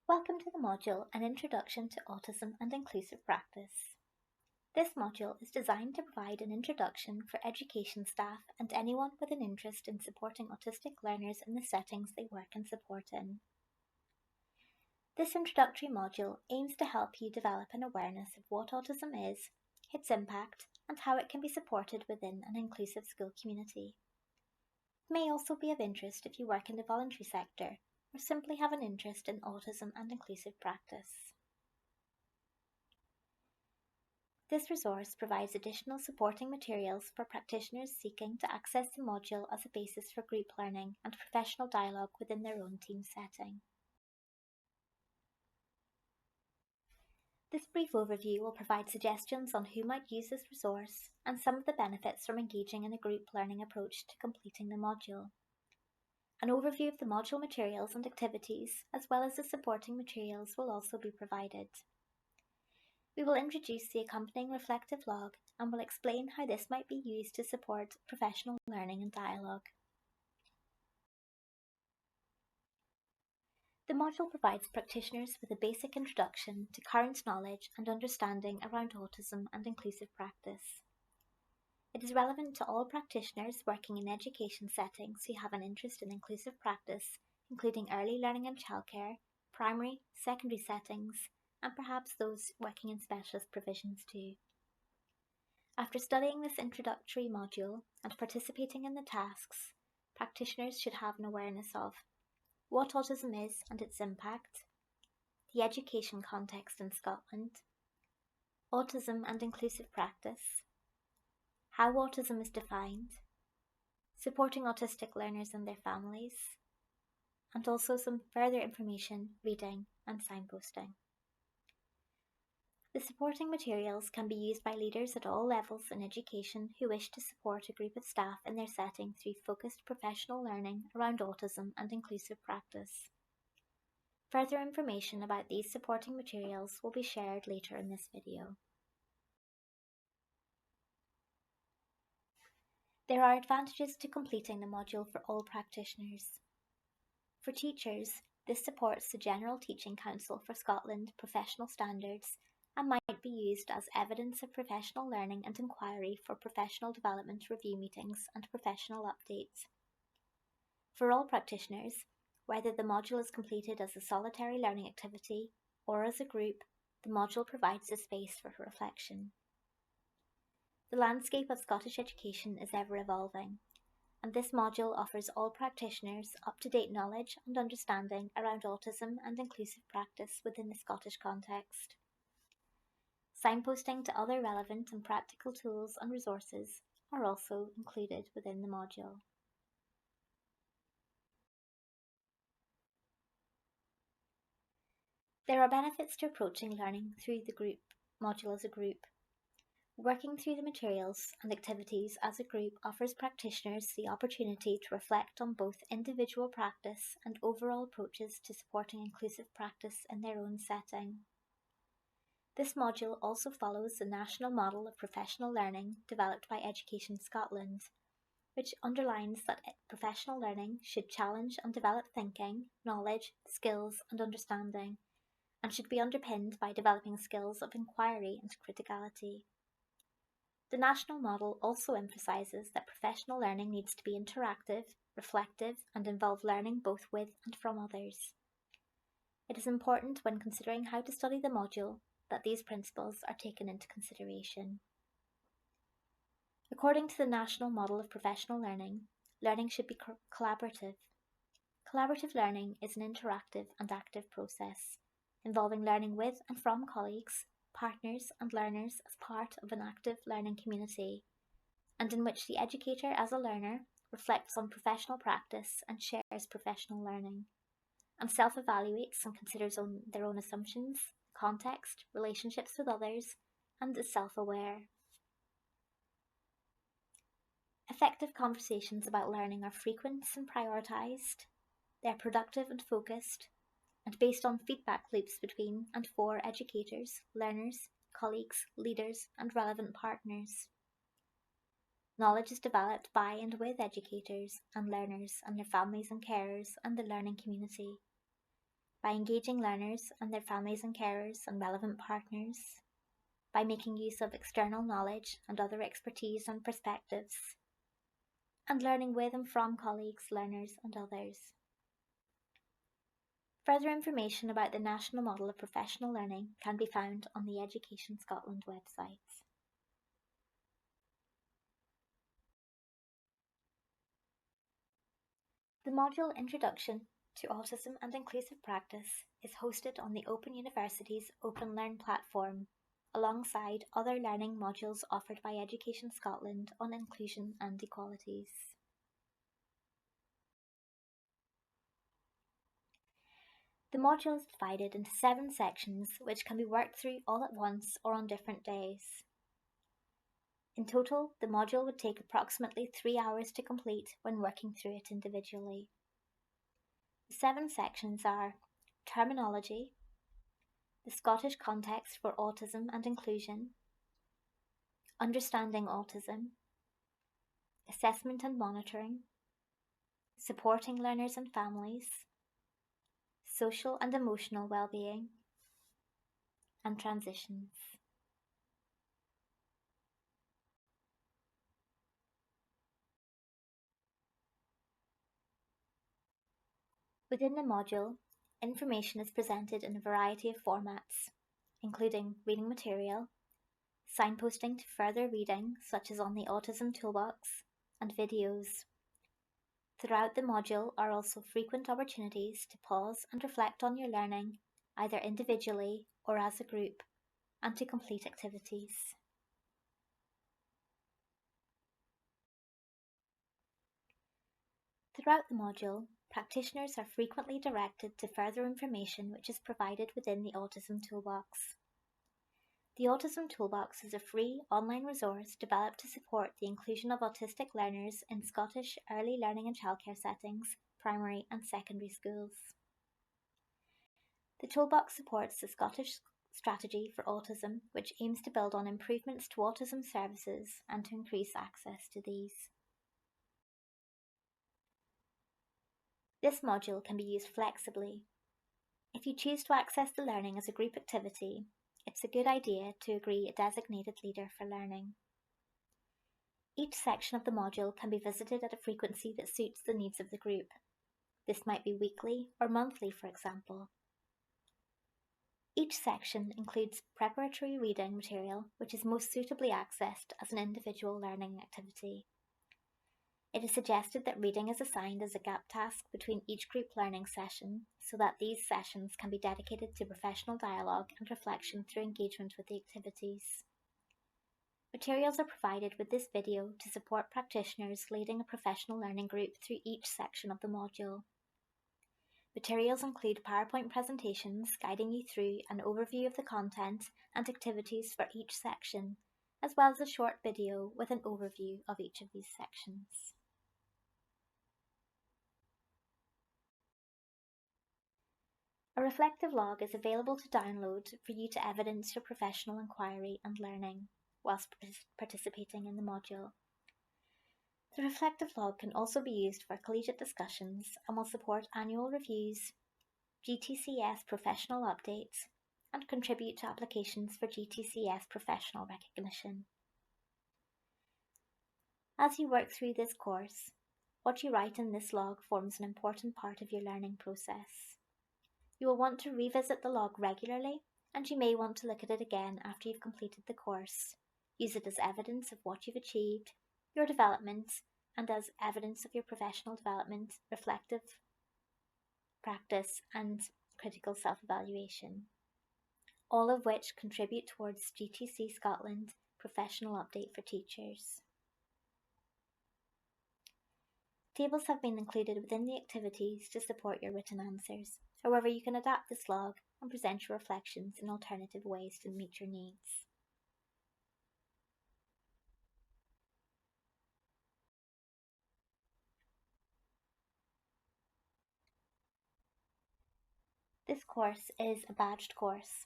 Welcome to the module An Introduction to Autism and Inclusive Practice. This module is designed to provide an introduction for education staff and anyone with an interest in supporting autistic learners in the settings they work and support in. This introductory module aims to help you develop an awareness of what autism is, its impact, and how it can be supported within an inclusive school community. It may also be of interest if you work in the voluntary sector or simply have an interest in autism and inclusive practice. This resource provides additional supporting materials for practitioners seeking to access the module as a basis for group learning and professional dialogue within their own team setting. This brief overview will provide suggestions on who might use this resource and some of the benefits from engaging in a group learning approach to completing the module. An overview of the module materials and activities, as well as the supporting materials, will also be provided. We will introduce the accompanying reflective log and will explain how this might be used to support professional learning and dialogue. The module provides practitioners with a basic introduction to current knowledge and understanding around autism and inclusive practice. It is relevant to all practitioners working in education settings who have an interest in inclusive practice, including early learning and childcare, primary, secondary settings, and perhaps those working in specialist provisions too. After studying this introductory module and participating in the tasks, practitioners should have an awareness of what autism is and its impact, the education context in Scotland, autism and inclusive practice, how autism is defined, supporting autistic learners and their families, and also some further information, reading and signposting. The supporting materials can be used by leaders at all levels in education who wish to support a group of staff in their setting through focused professional learning around autism and inclusive practice. Further information about these supporting materials will be shared later in this video. There are advantages to completing the module for all practitioners. For teachers, this supports the General Teaching Council for Scotland professional standards and might be used as evidence of professional learning and inquiry for professional development review meetings and professional updates. For all practitioners, whether the module is completed as a solitary learning activity or as a group, the module provides a space for reflection. The landscape of Scottish education is ever evolving, and this module offers all practitioners up-to-date knowledge and understanding around autism and inclusive practice within the Scottish context. Signposting to other relevant and practical tools and resources are also included within the module. There are benefits to approaching learning through the module as a group. Working through the materials and activities as a group offers practitioners the opportunity to reflect on both individual practice and overall approaches to supporting inclusive practice in their own setting. This module also follows the national model of professional learning developed by Education Scotland, which underlines that professional learning should challenge and develop thinking, knowledge, skills and understanding, and should be underpinned by developing skills of inquiry and criticality. The national model also emphasises that professional learning needs to be interactive, reflective, and involve learning both with and from others. It is important when considering how to study the module that these principles are taken into consideration. According to the national model of professional learning, learning should be collaborative. Collaborative learning is an interactive and active process, involving learning with and from colleagues, partners and learners as part of an active learning community, and in which the educator as a learner reflects on professional practice and shares professional learning, and self-evaluates and considers their own assumptions, context, relationships with others, and is self-aware. Effective conversations about learning are frequent and prioritised. They are productive and focused, and based on feedback loops between and for educators, learners, colleagues, leaders, and relevant partners. Knowledge is developed by and with educators and learners and their families and carers and the learning community. by engaging learners and their families and carers and relevant partners, by making use of external knowledge and other expertise and perspectives, and learning with and from colleagues, learners and others. Further information about the National Model of Professional Learning can be found on the Education Scotland website. The module Introduction to Autism and Inclusive Practice is hosted on the Open University's Open Learn platform, alongside other learning modules offered by Education Scotland on inclusion and equalities. The module is divided into 7 sections which can be worked through all at once or on different days. In total, the module would take approximately 3 hours to complete when working through it individually. The 7 sections are Terminology, the Scottish context for autism and inclusion, Understanding autism, Assessment and monitoring, Supporting learners and families, Social and emotional well-being, and Transitions. Within the module, information is presented in a variety of formats, including reading material, signposting to further reading such as on the Autism Toolbox, and videos. Throughout the module are also frequent opportunities to pause and reflect on your learning, either individually or as a group, and to complete activities. Throughout the module, practitioners are frequently directed to further information which is provided within the Autism Toolbox. The Autism Toolbox is a free online resource developed to support the inclusion of autistic learners in Scottish early learning and childcare settings, primary and secondary schools. The Toolbox supports the Scottish Strategy for Autism, which aims to build on improvements to autism services and to increase access to these. This module can be used flexibly. If you choose to access the learning as a group activity, it's a good idea to agree a designated leader for learning. Each section of the module can be visited at a frequency that suits the needs of the group. This might be weekly or monthly, for example. Each section includes preparatory reading material which is most suitably accessed as an individual learning activity. It is suggested that reading is assigned as a gap task between each group learning session so that these sessions can be dedicated to professional dialogue and reflection through engagement with the activities. Materials are provided with this video to support practitioners leading a professional learning group through each section of the module. Materials include PowerPoint presentations guiding you through an overview of the content and activities for each section, as well as a short video with an overview of each of these sections. A reflective log is available to download for you to evidence your professional inquiry and learning whilst participating in the module. The reflective log can also be used for collegiate discussions and will support annual reviews, GTCS professional updates, and contribute to applications for GTCS professional recognition. As you work through this course, what you write in this log forms an important part of your learning process. You will want to revisit the log regularly, and you may want to look at it again after you've completed the course. Use it as evidence of what you've achieved, your development, and as evidence of your professional development, reflective practice, and critical self-evaluation, all of which contribute towards GTC Scotland Professional Update for Teachers. Tables have been included within the activities to support your written answers. However, you can adapt this log and present your reflections in alternative ways to meet your needs. This course is a badged course.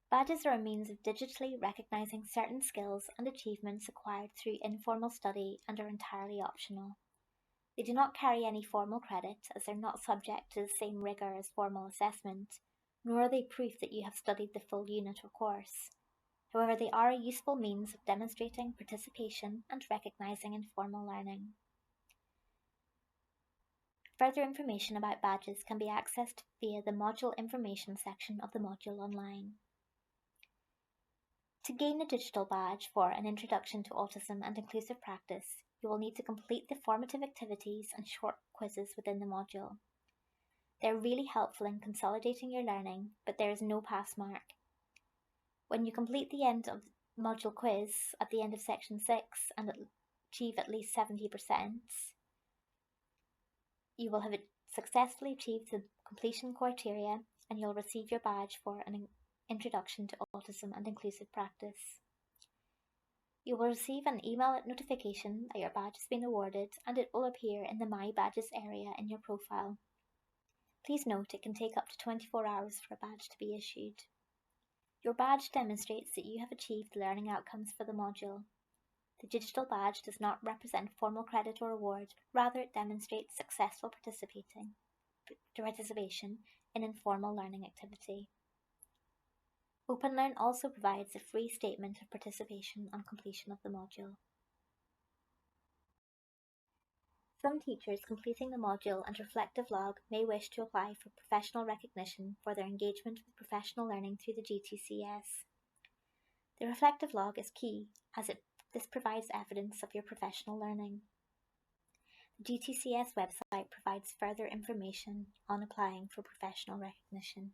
Badges are a means of digitally recognising certain skills and achievements acquired through informal study and are entirely optional. They do not carry any formal credit, as they're not subject to the same rigour as formal assessment, nor are they proof that you have studied the full unit or course. However, they are a useful means of demonstrating participation and recognising informal learning. Further information about badges can be accessed via the Module Information section of the module online. To gain a digital badge for an Introduction to Autism and Inclusive Practice, you will need to complete the formative activities and short quizzes within the module. They're really helpful in consolidating your learning, but there is no pass mark. When you complete the end of module quiz at the end of section 6 and achieve at least 70%, you will have successfully achieved the completion criteria and you'll receive your badge for an Introduction to Autism and Inclusive Practice. You will receive an email notification that your badge has been awarded, and it will appear in the My Badges area in your profile. Please note it can take up to 24 hours for a badge to be issued. Your badge demonstrates that you have achieved the learning outcomes for the module. The digital badge does not represent formal credit or award, rather it demonstrates successful participation in informal learning activity. OpenLearn also provides a free statement of participation on completion of the module. Some teachers completing the module and reflective log may wish to apply for professional recognition for their engagement with professional learning through the GTCS. The reflective log is key, as this provides evidence of your professional learning. The GTCS website provides further information on applying for professional recognition.